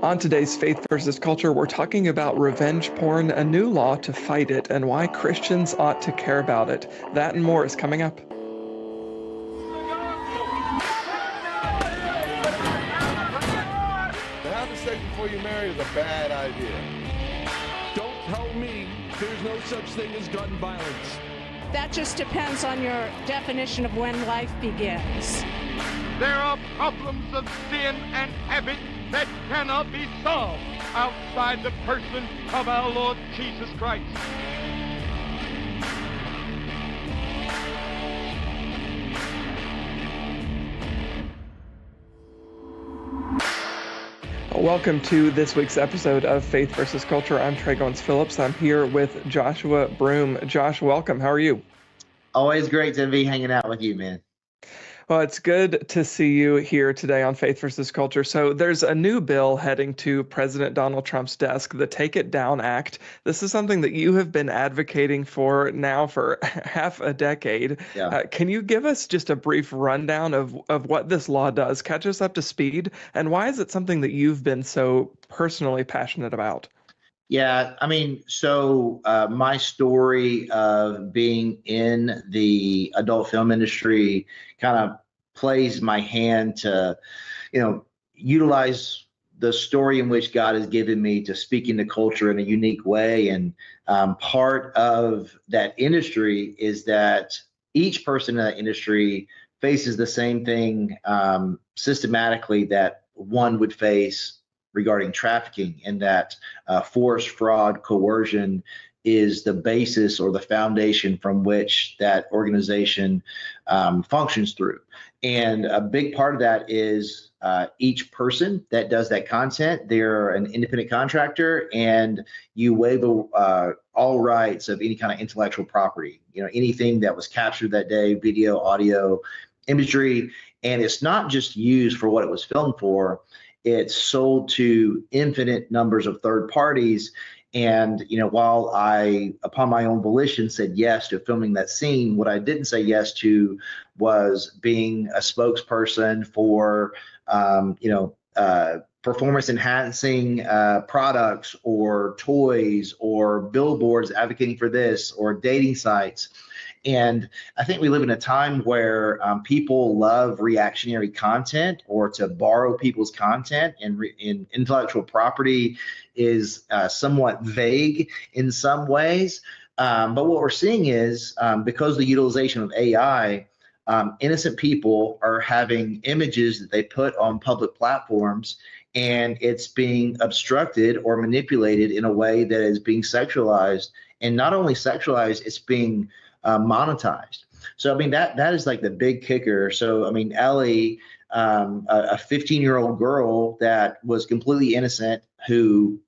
On today's Faith versus Culture, we're talking about revenge porn, a new law to fight it, and why Christians ought to care about it. That and more is coming up. To have sex before you marry is a bad idea. Don't tell me there's no such thing as gun violence. That just depends on your definition of when life begins. There are problems of sin and habit that cannot be solved outside the person of our Lord Jesus Christ. Welcome to this week's episode of Faith versus Culture. I'm Goins-Phillips. I'm here with Joshua Broome. Josh, welcome. How are you? Always great to be hanging out with you, man. Well, it's good to see you here today on Faith versus Culture. So there's a new bill heading to President Donald Trump's desk, the Take It Down Act. This is something that you have been advocating for now for half a decade. Yeah. Can you give us just a brief rundown of what this law does? Catch us up to speed. And why is it something that you've been so personally passionate about? Yeah, I mean, so my story of being in the adult film industry kind of plays my hand to, utilize the story in which God has given me to speak into culture in a unique way. And part of that industry is that each person in that industry faces the same thing systematically that one would face regarding trafficking, and that force, fraud, coercion is the basis or the foundation from which that organization functions through. And a big part of that is each person that does that content, they're an independent contractor, and you waive all rights of any kind of intellectual property, anything that was captured that day, video, audio, imagery. And it's not just used for what it was filmed for. It's sold to infinite numbers of third parties. And, while I, upon my own volition, said yes to filming that scene, what I didn't say yes to was being a spokesperson for, performance enhancing products or toys or billboards advocating for this or dating sites. And I think we live in a time where people love reactionary content or to borrow people's content, and intellectual property is somewhat vague in some ways. But what we're seeing is because of the utilization of AI, innocent people are having images that they put on public platforms, and it's being obstructed or manipulated in a way that is being sexualized. And not only sexualized, it's being monetized. So, I mean, that is like the big kicker. So, I mean, Ellie, a 15-year-old girl that was completely innocent, who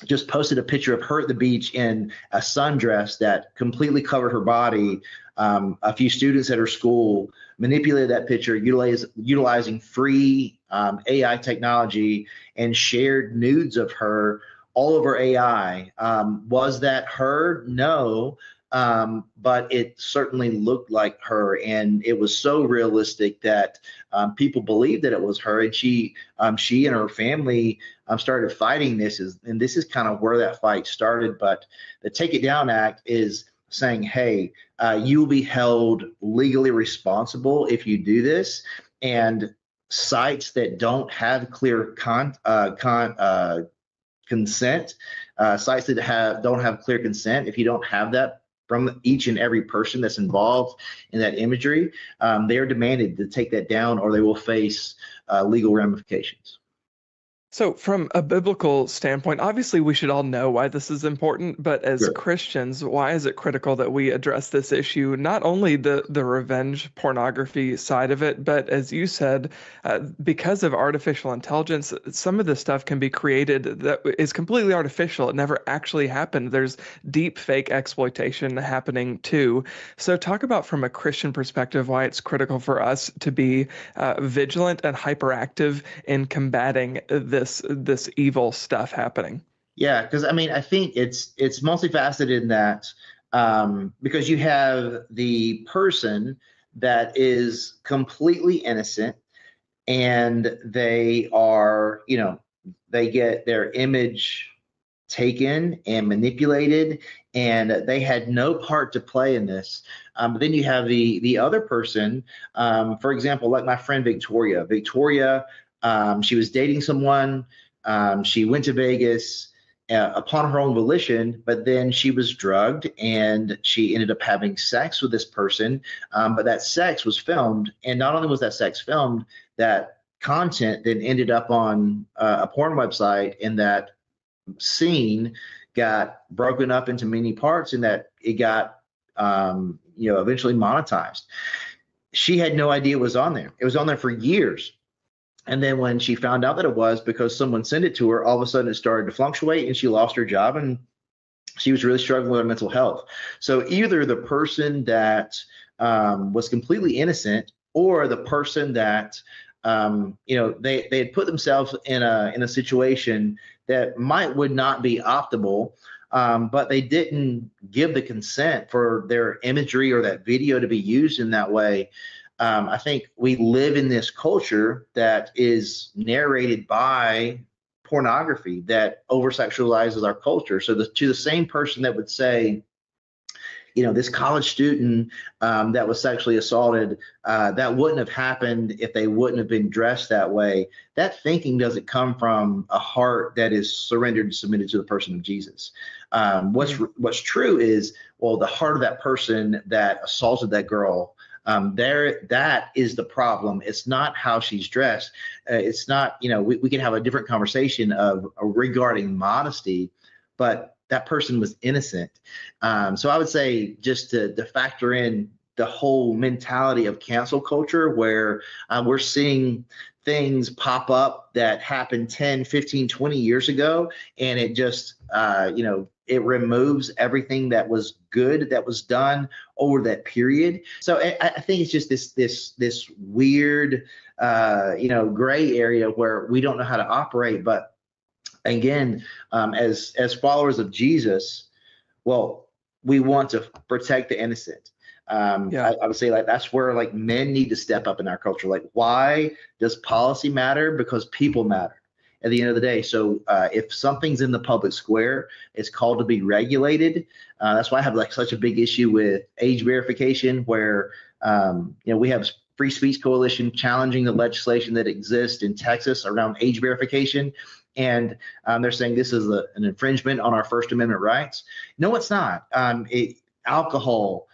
just posted a picture of her at the beach in a sundress that completely covered her body. A few students at her school manipulated that picture, utilizing free AI technology, and shared nudes of her all over AI. Was that her? No. But it certainly looked like her, and it was so realistic that people believed that it was her. And she and her family started fighting this, and this is kind of where that fight started. But the Take It Down Act is saying, hey, you'll be held legally responsible if you do this, and sites that don't have clear consent, sites that don't have clear consent, if you don't have that from each and every person that's involved in that imagery, they are demanded to take that down, or they will face legal ramifications. So from a biblical standpoint, obviously we should all know why this is important, but as Sure. Christians, why is it critical that we address this issue? Not only the revenge pornography side of it, but as you said, because of artificial intelligence, some of this stuff can be created that is completely artificial. It never actually happened. There's deep fake exploitation happening too. So talk about, from a Christian perspective, why it's critical for us to be vigilant and hyperactive in combating this evil stuff happening. Yeah, because I mean, I think it's multifaceted in that, because you have the person that is completely innocent, and they are, they get their image taken and manipulated, and they had no part to play in this. But then you have the other person, for example, like my friend Victoria. Victoria, she was dating someone. She went to Vegas upon her own volition, but then she was drugged and she ended up having sex with this person. But that sex was filmed, and not only was that sex filmed, that content then ended up on a porn website, and that scene got broken up into many parts, and that it got eventually monetized. She had no idea it was on there. It was on there for years. And then when she found out that it was, because someone sent it to her, all of a sudden it started to fluctuate and she lost her job, and she was really struggling with her mental health. So either the person that was completely innocent, or the person that they had put themselves in a situation that would not be optimal, but they didn't give the consent for their imagery or that video to be used in that way. I think we live in this culture that is narrated by pornography that over-sexualizes our culture. So to the same person that would say, this college student that was sexually assaulted, that wouldn't have happened if they wouldn't have been dressed that way. That thinking doesn't come from a heart that is surrendered and submitted to the person of Jesus. What's true is, well, the heart of that person that assaulted that girl, that is the problem. It's not how she's dressed. It's not, we can have a different conversation regarding modesty, but that person was innocent. So I would say, just to factor in the whole mentality of cancel culture, where we're seeing things pop up that happened 10, 15, 20 years ago, and it just, it removes everything that was good that was done over that period. So I think it's just this weird, gray area where we don't know how to operate. But again, as followers of Jesus, well, we want to protect the innocent. I would say, like, that's where, like, men need to step up in our culture. Like, why does policy matter? Because people matter at the end of the day. So if something's in the public square, it's called to be regulated. That's why I have, like, such a big issue with age verification, where we have Free Speech Coalition challenging the legislation that exists in Texas around age verification. And they're saying this is an infringement on our First Amendment rights. No, it's not. Alcohol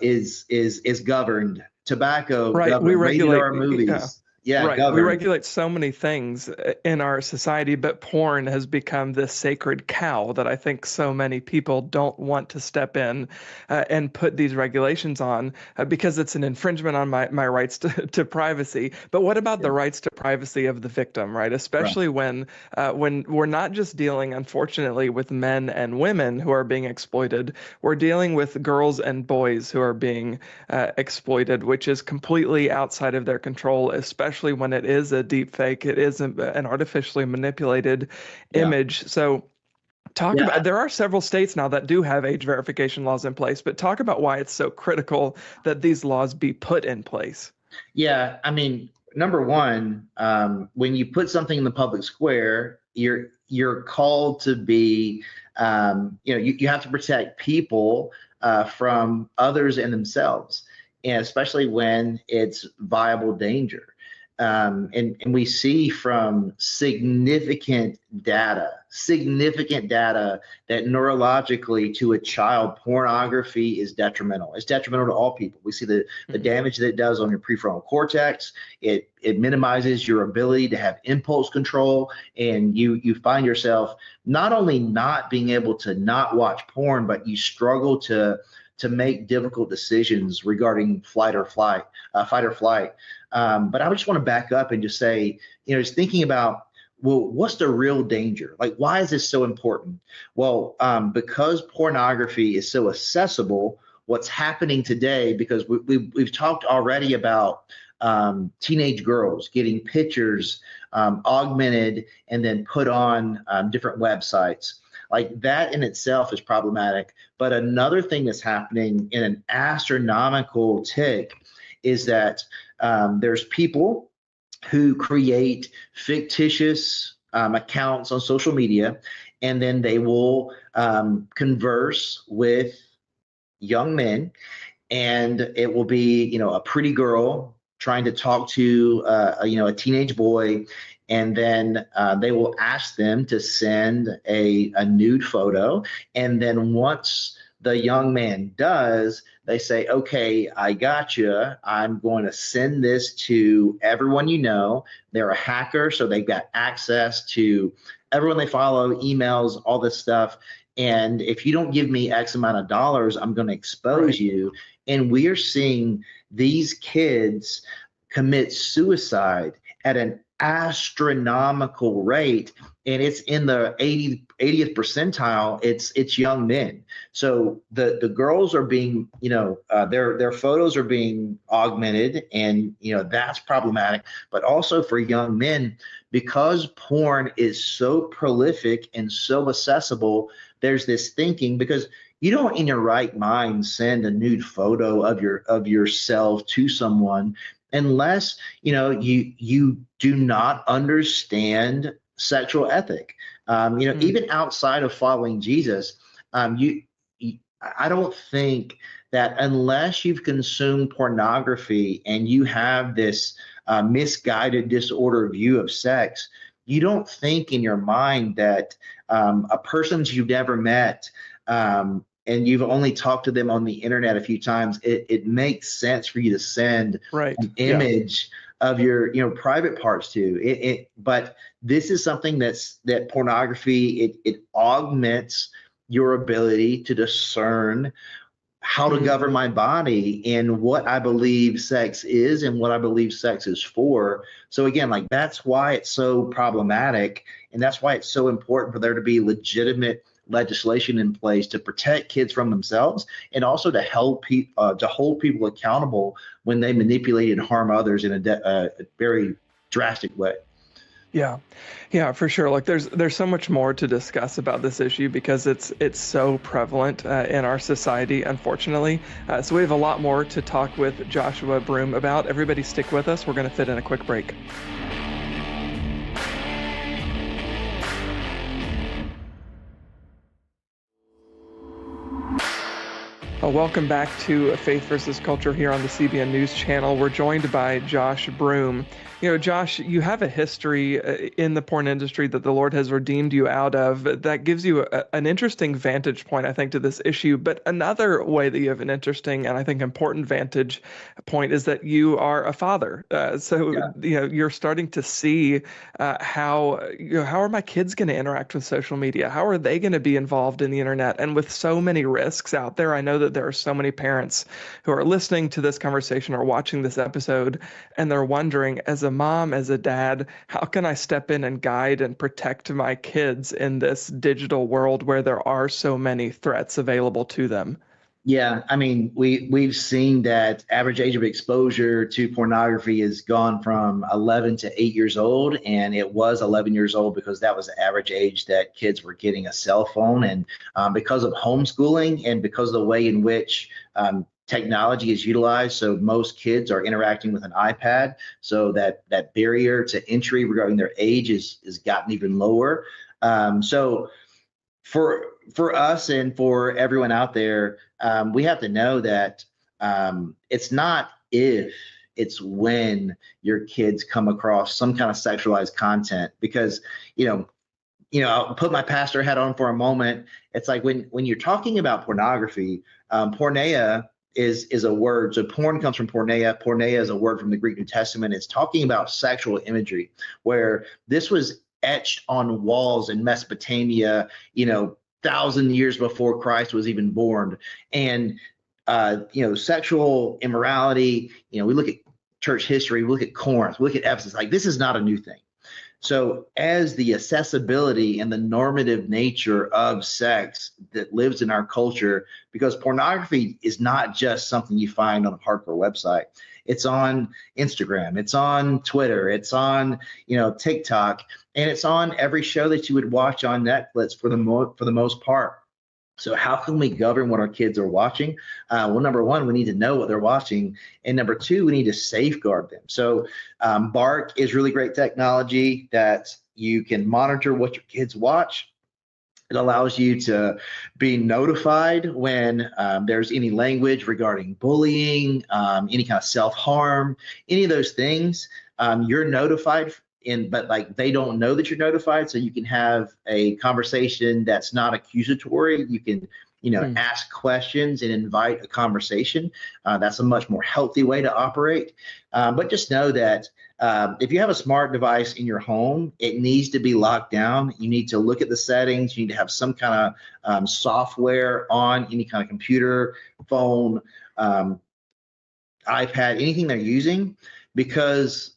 is governed. Tobacco, right? Governed. We regulate our movies. Yeah. Yeah, right. We regulate so many things in our society, but porn has become this sacred cow that I think so many people don't want to step in and put these regulations on because it's an infringement on my rights to privacy. But what about the rights to privacy of the victim, right? Especially when we're not just dealing, unfortunately, with men and women who are being exploited. We're dealing with girls and boys who are being exploited, which is completely outside of their control, especially when it is a deep fake, it is an artificially manipulated image. So talk about, there are several states now that do have age verification laws in place, but talk about why it's so critical that these laws be put in place. Yeah, I mean, number one, when you put something in the public square, you're called to be, you have to protect people from others and themselves, and especially when it's viable danger. And we see from significant data that neurologically to a child, pornography is detrimental. It's detrimental to all people. We see the damage that it does on your prefrontal cortex. It minimizes your ability to have impulse control, and you find yourself not only not being able to not watch porn, but you struggle to make difficult decisions regarding fight or flight. But I just want to back up and just say, just thinking about, well, what's the real danger? Like, why is this so important? Well, because pornography is so accessible, what's happening today, because we've talked already about teenage girls getting pictures augmented and then put on different websites. Like, that in itself is problematic. But another thing that's happening in an astronomical tick is that there's people who create fictitious accounts on social media, and then they will converse with young men, and it will be, a pretty girl trying to talk to, a teenage boy, and then they will ask them to send a nude photo, and then once the young man does, they say, okay, I got you. I'm going to send this to everyone you know. They're a hacker, so they've got access to everyone they follow, emails, all this stuff. And if you don't give me X amount of dollars, I'm going to expose you. And we are seeing these kids commit suicide at an astronomical rate, and it's in the 80th percentile. It's young men. So the girls are being, their photos are being augmented, and that's problematic. But also for young men, because porn is so prolific and so accessible, there's this thinking, because you don't in your right mind send a nude photo of yourself to someone unless you do not understand sexual ethic. Even outside of following Jesus, I don't think that unless you've consumed pornography and you have this misguided, disordered view of sex, you don't think in your mind that a person you've never met, and you've only talked to them on the internet a few times, it makes sense for you to send an image of your private parts to. But this is something that pornography, it augments your ability to discern how to govern my body and what I believe sex is and what I believe sex is for. So again, that's why it's so problematic, and that's why it's so important for there to be legitimate legislation in place to protect kids from themselves, and also to help to hold people accountable when they manipulate and harm others in a very drastic way. Yeah, for sure. There's so much more to discuss about this issue because it's so prevalent in our society, unfortunately. So we have a lot more to talk with Joshua Broome about. Everybody stick with us. We're going to fit in a quick break. Welcome back to Faith versus Culture here on the CBN News Channel. We're joined by Josh Broome. Josh, you have a history in the porn industry that the Lord has redeemed you out of. That gives you an interesting vantage point, I think, to this issue. But another way that you have an interesting and I think important vantage point is that you are a father. You're starting to see how are my kids going to interact with social media? How are they going to be involved in the internet? And with so many risks out there, I know that there are so many parents who are listening to this conversation or watching this episode, and they're wondering, as a mom, as a dad, how can I step in and guide and protect my kids in this digital world where there are so many threats available to them? Yeah, I mean, we've seen that average age of exposure to pornography has gone from 11 to 8 years old, and it was 11 years old because that was the average age that kids were getting a cell phone. And because of homeschooling and because of the way in which technology is utilized, so most kids are interacting with an iPad, so that barrier to entry regarding their age is gotten even lower. So for us and for everyone out there, we have to know that it's not if, it's when your kids come across some kind of sexualized content. Because I'll put my pastor hat on for a moment. It's like when you're talking about pornography, porneia is a word. So porn comes from porneia. Porneia is a word from the Greek New Testament. It's talking about sexual imagery, where this was etched on walls in Mesopotamia, 1,000 years before Christ was even born. And sexual immorality, we look at church history, we look at Corinth, we look at Ephesus, this is not a new thing. So as the accessibility and the normative nature of sex that lives in our culture, because pornography is not just something you find on a hardcore website. It's on Instagram, it's on Twitter, it's on TikTok, and it's on every show that you would watch on Netflix for the most part. So how can we govern what our kids are watching? Well, number one, we need to know what they're watching. And number two, we need to safeguard them. So Bark is really great technology that you can monitor what your kids watch. It allows you to be notified when there's any language regarding bullying, any kind of self-harm, any of those things. You're notified but like they don't know that you're notified, so you can have a conversation that's not accusatory. You can, ask questions and invite a conversation. That's a much more healthy way to operate. But just know that if you have a smart device in your home, it needs to be locked down. You need to look at the settings. You need to have some kind of software on any kind of computer, phone, iPad, anything they're using, because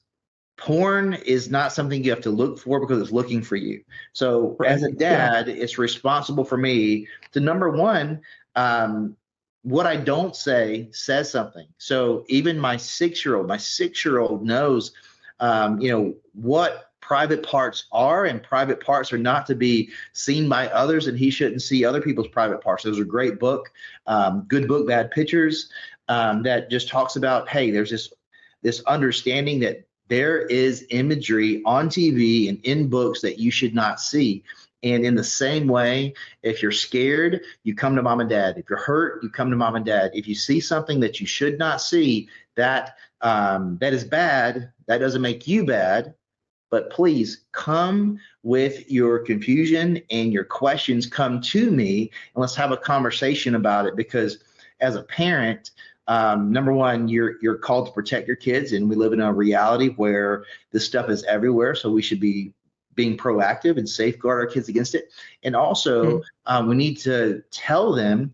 porn is not something you have to look for because it's looking for you. So as a dad, it's responsible for me to, number one, what I don't say says something. So even my six-year-old knows, what private parts are, and private parts are not to be seen by others, and he shouldn't see other people's private parts. There's a great book, Good Book, Bad Pictures, that just talks about, hey, there's this understanding that there is imagery on TV and in books that you should not see. And in the same way, if you're scared, you come to mom and dad. If you're hurt, you come to mom and dad. If you see something that you should not see, that is bad. That doesn't make you bad. But please come with your confusion and your questions. Come to me and let's have a conversation about it. Because as a parent, number one, you're called to protect your kids, and we live in a reality where this stuff is everywhere. So we should be being proactive and safeguard our kids against it. And also, we need to tell them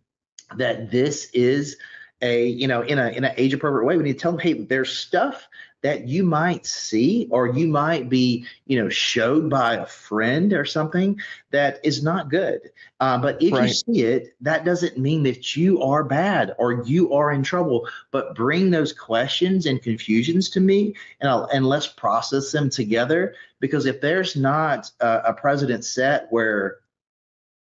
that this is in an age appropriate way. We need to tell them, hey, there's stuff that you might see or you might be, showed by a friend or something that is not good. But if you see it, that doesn't mean that you are bad or you are in trouble. But bring those questions and confusions to me, and let's process them together. Because if there's not a precedent set where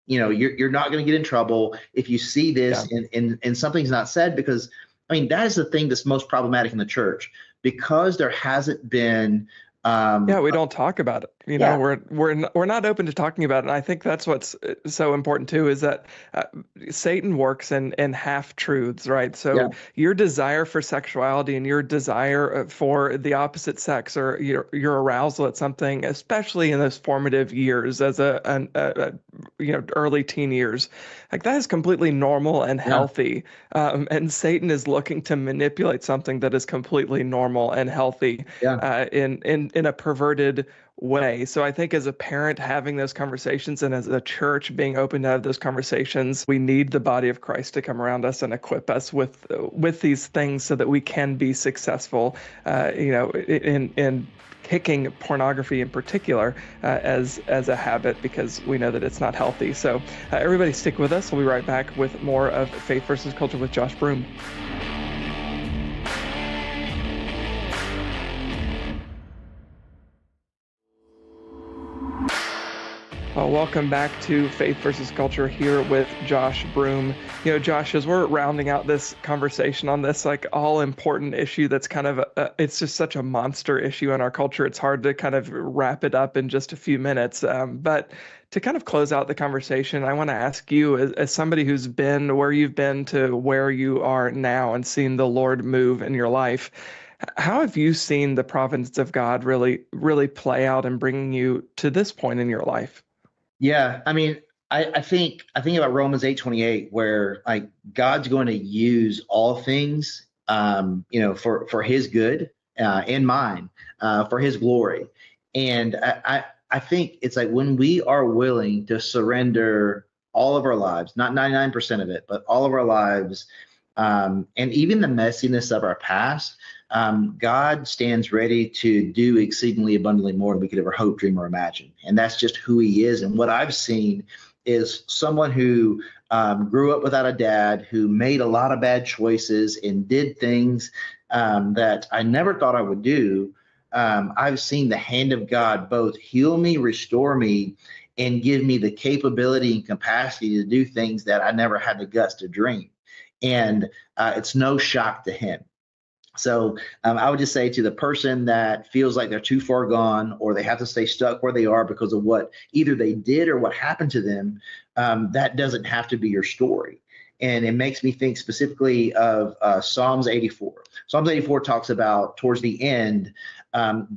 you're not going to get in trouble if you see this and something's not said, because that is the thing that's most problematic in the church, because there hasn't been we don't talk about it. We're not open to talking about it. And I think that's what's so important too, is that Satan works in half truths, right? So your desire for sexuality and your desire for the opposite sex, or your arousal at something, especially in those formative years as early teen years, like that is completely normal and healthy. And Satan is looking to manipulate something that is completely normal and healthy in a perverted way. So I think as a parent having those conversations, and as a church being open to have those conversations, we need the body of Christ to come around us and equip us with these things so that we can be successful, in kicking pornography in particular as a habit, because we know that it's not healthy. So everybody stick with us. We'll be right back with more of Faith versus Culture with Josh Broome. Welcome back to Faith versus Culture here with Josh Broome. Josh, as we're rounding out this conversation on this all important issue that's kind of it's just such a monster issue in our culture. It's hard to kind of wrap it up in just a few minutes. But to kind of close out the conversation, I want to ask you, as somebody who's been where you've been to where you are now and seen the Lord move in your life, how have you seen the providence of God really, really play out and bringing you to this point in your life? Yeah, I think about Romans 8:28, where God's going to use all things, for His good and mine, for His glory. And I think it's when we are willing to surrender all of our lives, not 99% of it, but all of our lives, and even the messiness of our past, God stands ready to do exceedingly abundantly more than we could ever hope, dream, or imagine. And that's just who He is. And what I've seen is someone who grew up without a dad, who made a lot of bad choices and did things that I never thought I would do. I've seen the hand of God both heal me, restore me, and give me the capability and capacity to do things that I never had the guts to dream. And it's no shock to him. So I would just say to the person that feels like they're too far gone, or they have to stay stuck where they are because of what either they did or what happened to them, that doesn't have to be your story. And it makes me think specifically of Psalms 84. Psalms 84 talks about towards the end,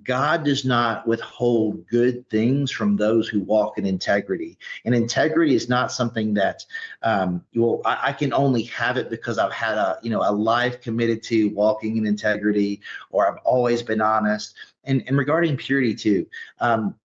God does not withhold good things from those who walk in integrity. And integrity is not something that I can only have it because I've had a life committed to walking in integrity, or I've always been honest. And regarding purity too,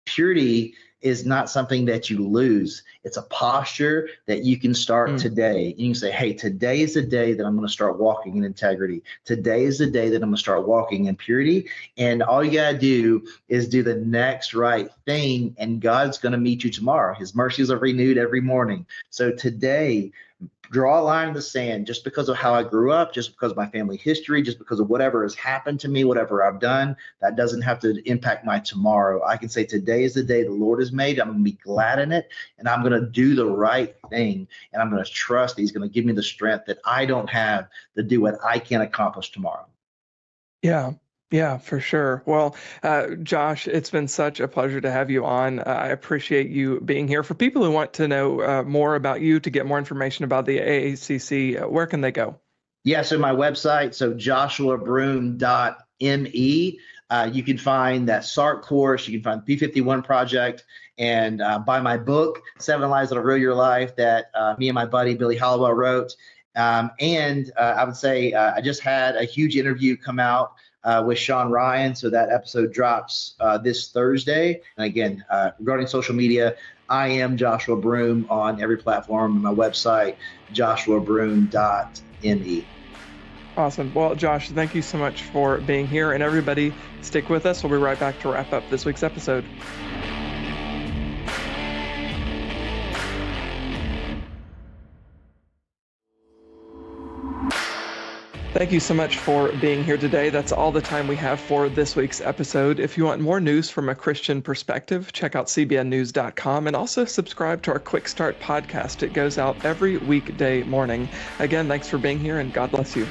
purity is not something that you lose. It's a posture that you can start today. You can say, hey, today is the day that I'm going to start walking in integrity. Today is the day that I'm going to start walking in purity. And all you got to do is do the next right thing, and God's going to meet you tomorrow. His mercies are renewed every morning. So today, draw a line in the sand. Just because of how I grew up, just because of my family history, just because of whatever has happened to me, whatever I've done, that doesn't have to impact my tomorrow. I can say today is the day the Lord has made. I'm going to be glad in it, and I'm going to do the right thing, and I'm going to trust that He's going to give me the strength that I don't have to do what I can't accomplish tomorrow. Yeah, for sure. Well, Josh, it's been such a pleasure to have you on. I appreciate you being here. For people who want to know more about you, to get more information about the AACC, where can they go? Yeah, so my website, so joshuabroome.me. You can find that SART course. You can find the P51 project, and buy my book, 7 Lies That'll Ruin Your Life, that me and my buddy Billy Hollowell wrote. And I would say I just had a huge interview come out with Sean Ryan. So that episode drops this Thursday. And again, regarding social media, I am Joshua Broome on every platform. My website, joshuabroome.me. Awesome. Well, Josh, thank you so much for being here. And everybody, stick with us. We'll be right back to wrap up this week's episode. Thank you so much for being here today. That's all the time we have for this week's episode. If you want more news from a Christian perspective, check out cbnnews.com, and also subscribe to our Quick Start podcast. It goes out every weekday morning. Again, thanks for being here, and God bless you.